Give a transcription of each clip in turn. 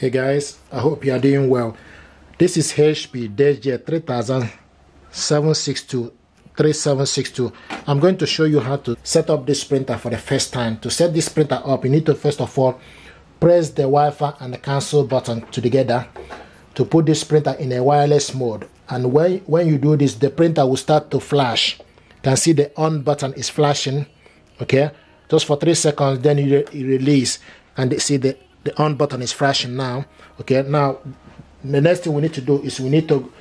Hey guys, I hope you are doing well. This is HP Deskjet 3762. I'm going to show you how to set up this printer for the first time. To set this printer up, you need to first of all press the Wi-Fi and the cancel button together to put this printer in a wireless mode. And when you do this, the printer will start to flash. You can see the on button is flashing, okay, just for 3 seconds, then you release, and see the on button is flashing now. Okay, now the next thing we need to do is we need to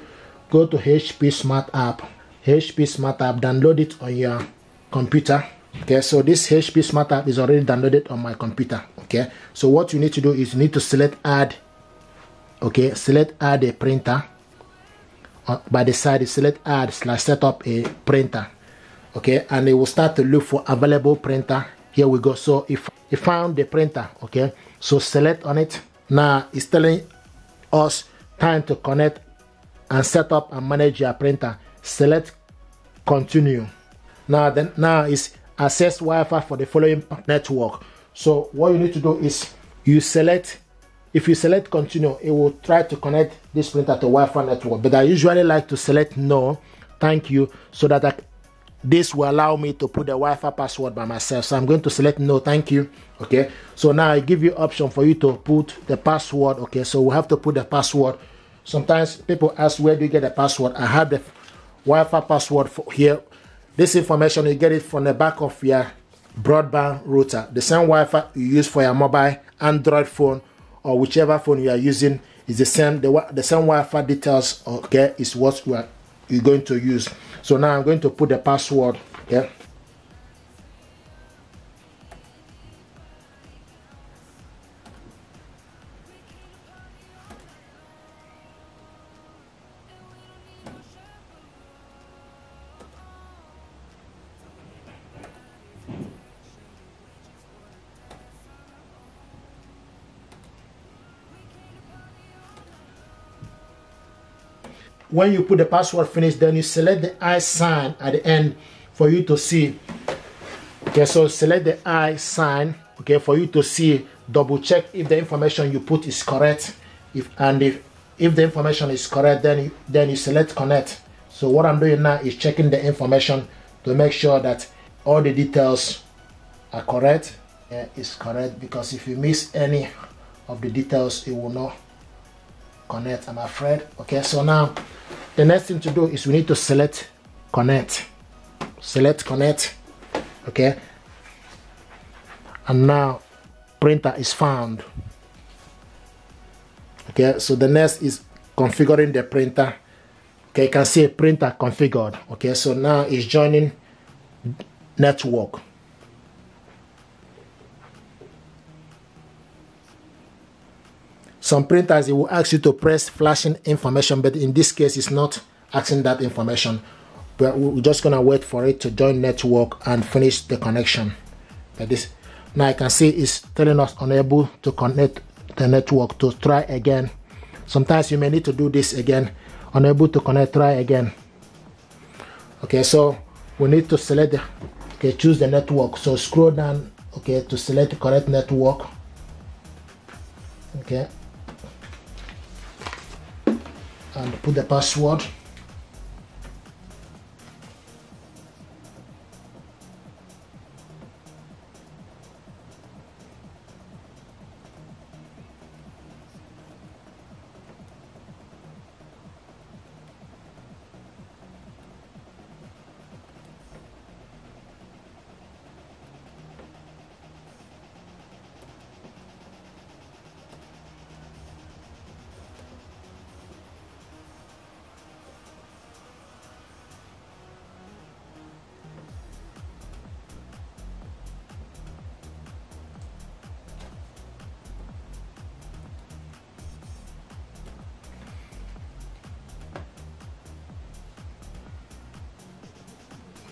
go to HP Smart App. HP Smart App, download it on your computer. Okay, so this HP Smart App is already downloaded on my computer. Okay, so what you need to do is you need to select add. Okay, select add a printer. By the side, select add / set up a printer. Okay, and it will start to look for available printer. Here we go. So if you found the printer, okay, so select on it. Now it's telling us time to connect and set up and manage your printer. Select continue. Now is access Wi-Fi for the following network. So what you need to do is you select. If you select continue, it will try to connect this printer to Wi-Fi network. But I usually like to select no, thank you, so that this will allow me to put the Wi-Fi password by myself. So I'm going to select no, thank you. Okay, so now I give you option for you to put the password. Okay, so we have to put the password. Sometimes people ask, where do you get the password? I have the Wi-Fi password for here. This information, you get it from the back of your broadband router. The same Wi-Fi you use for your mobile Android phone or whichever phone you are using is the same. The same Wi-Fi details, okay, is what you're going to use. So now I'm going to put the password. Okay. When you put the password finish, then you select the I sign at the end for you to see. Okay, so select the I sign, okay, for you to see, double check if the information you put is correct. If the information is correct, then you select connect. So what I'm doing now is checking the information to make sure that all the details are correct. Yeah, it's correct, because if you miss any of the details, it will not connect, I'm afraid. Okay, so now the next thing to do is we need to select connect. Select connect. Okay, and now printer is found. Okay, so the next is configuring the printer. Okay, you can see a printer configured. Okay, so now it's joining network. Some printers, it will ask you to press flashing information, but in this case it's not asking that information. But we're just gonna wait for it to join network and finish the connection. Like this. Now you can see it's telling us unable to connect the network. To try again. Sometimes you may need to do this again. Unable to connect, try again. Okay, so we need to select the, okay, choose the network. So scroll down, okay, to select the correct network. Okay, and put the password.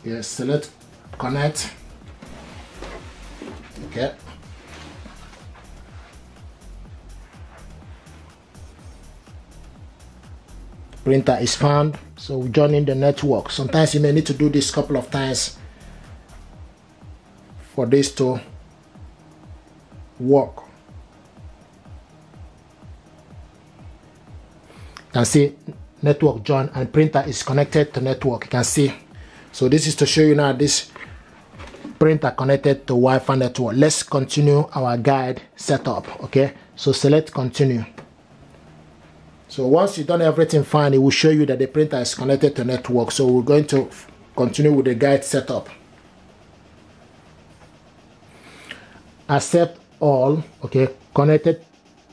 Yes, select connect. Okay. Printer is found, so we join in the network. Sometimes you may need to do this a couple of times for this to work. can see network join, and printer is connected to network. You can see. So this is to show you now this printer connected to Wi-Fi network. Let's continue our guide setup. Okay, so select continue. So once you've done everything fine, it will show you that the printer is connected to network. So we're going to continue with the guide setup. Accept all. Okay, connected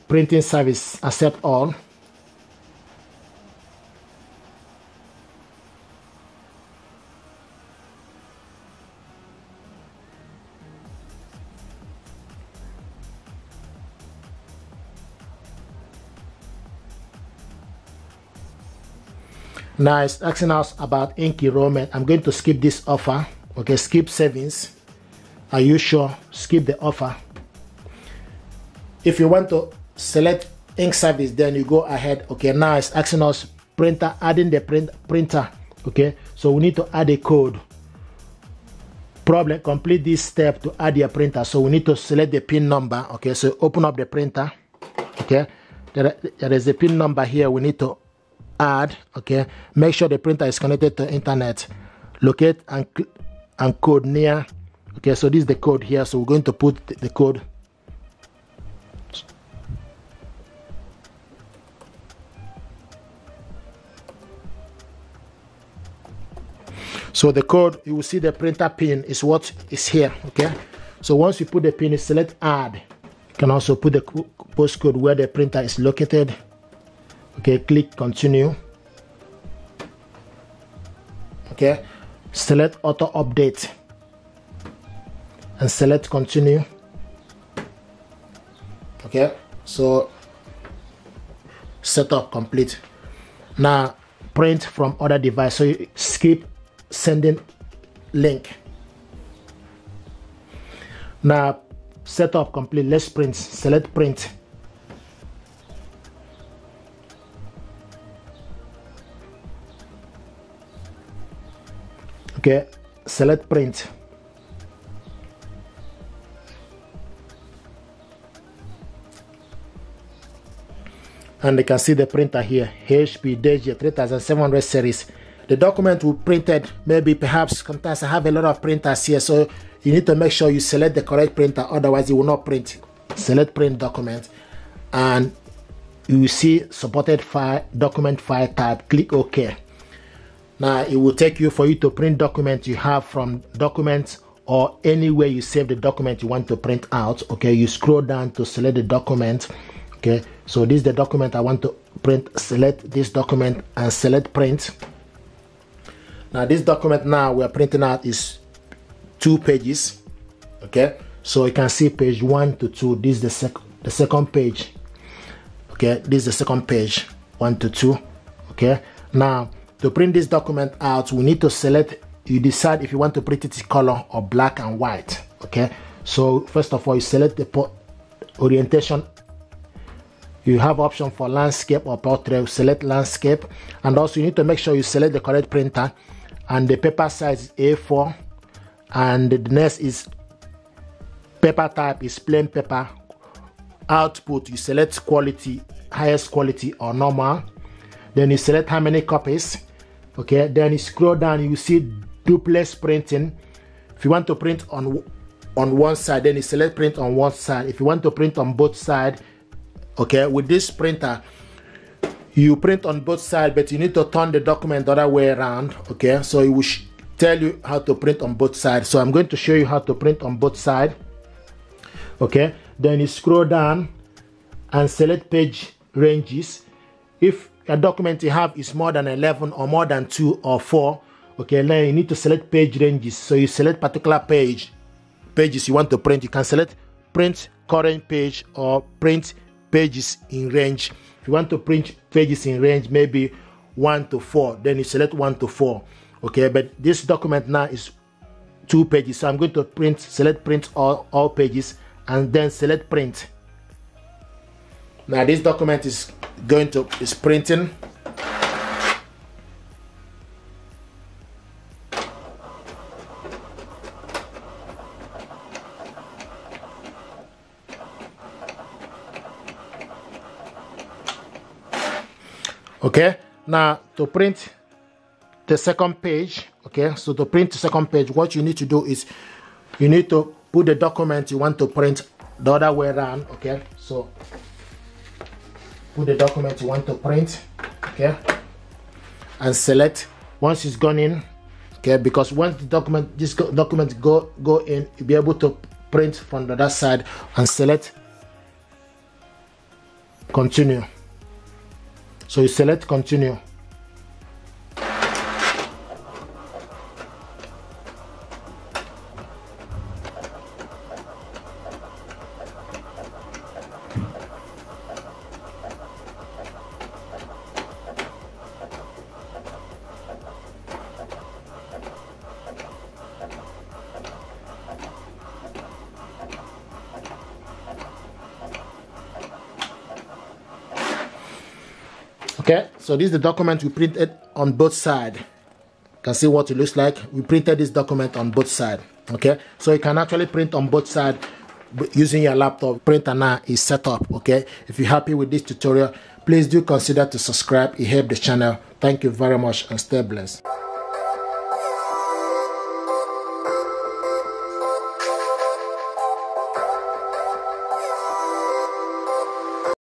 printing service, accept all. Now it's asking us about ink enrollment. I'm going to skip this offer. Okay, skip savings. Are you sure? Skip the offer. If you want to select ink service, then you go ahead. Okay, now it's asking us printer, adding the printer. Okay, so we need to add a code. Problem, complete this step to add your printer. So we need to select the pin number. Okay, so open up the printer. Okay, there is a pin number here we need to add. Okay, make sure the printer is connected to internet. Locate and code near. Okay, so this is the code here, so we're going to put the code. So the code, you will see the printer pin is what is here. Okay, so once you put the pin, you select add. You can also put the postcode where the printer is located. Okay, click continue. Okay, select auto update and select continue. Okay, so setup complete. Now print from other device. So you skip sending link. Now setup complete. Let's print. Select print. Okay, select print. And you can see the printer here, HP Deskjet 3700 series. The document we printed, maybe perhaps sometimes I have a lot of printers here, so you need to make sure you select the correct printer, otherwise it will not print. Select print document, and you will see supported file, document file type. Click OK. Now it will take you for you to print document you have from documents or anywhere you save the document you want to print out. Okay, you scroll down to select the document. Okay, so this is the document I want to print. Select this document and select print. Now this document now we're printing out is 2 pages. Okay, so you can see page 1 to 2. This is the second page. Okay, this is the second page, 1 to 2. Okay, now to print this document out, we need to select, you decide if you want to print it in color or black and white. Okay, so first of all, you select the orientation. You have option for landscape or portrait. Select landscape, and also you need to make sure you select the correct printer, and the paper size is A4, and the next is paper type is plain paper. Output, you select quality, highest quality or normal. Then you select how many copies. Okay, then you scroll down, you see duplex printing. If you want to print on one side, then you select print on one side. If you want to print on both sides, okay, with this printer you print on both sides, but you need to turn the document the other way around. Okay, so it will tell you how to print on both sides. So I'm going to show you how to print on both sides. Okay, then you scroll down and select page ranges. If a document you have is more than 11 or more than 2 or 4, okay, then you need to select page ranges. So you select particular pages you want to print. You can select print current page or print pages in range. If you want to print pages in range, maybe 1 to 4, then you select 1 to 4. Okay, but this document now is 2 pages, so I'm going to select print all pages, and then select print. Now this document is printing. Okay, now to print the second page, okay, so to print the second page, what you need to do is you need to put the document you want to print the other way around. Okay, so put the document you want to print, okay, and select. Once it's gone in, okay, because once the document, this document go in, you'll be able to print from the other side, and select continue. So you select continue. Okay, so this is the document we printed on both sides. You can see what it looks like. We printed this document on both sides. Okay, so you can actually print on both sides using your laptop. Printer now is set up. Okay, if you're happy with this tutorial, please do consider to subscribe. It helps the channel. Thank you very much and stay blessed.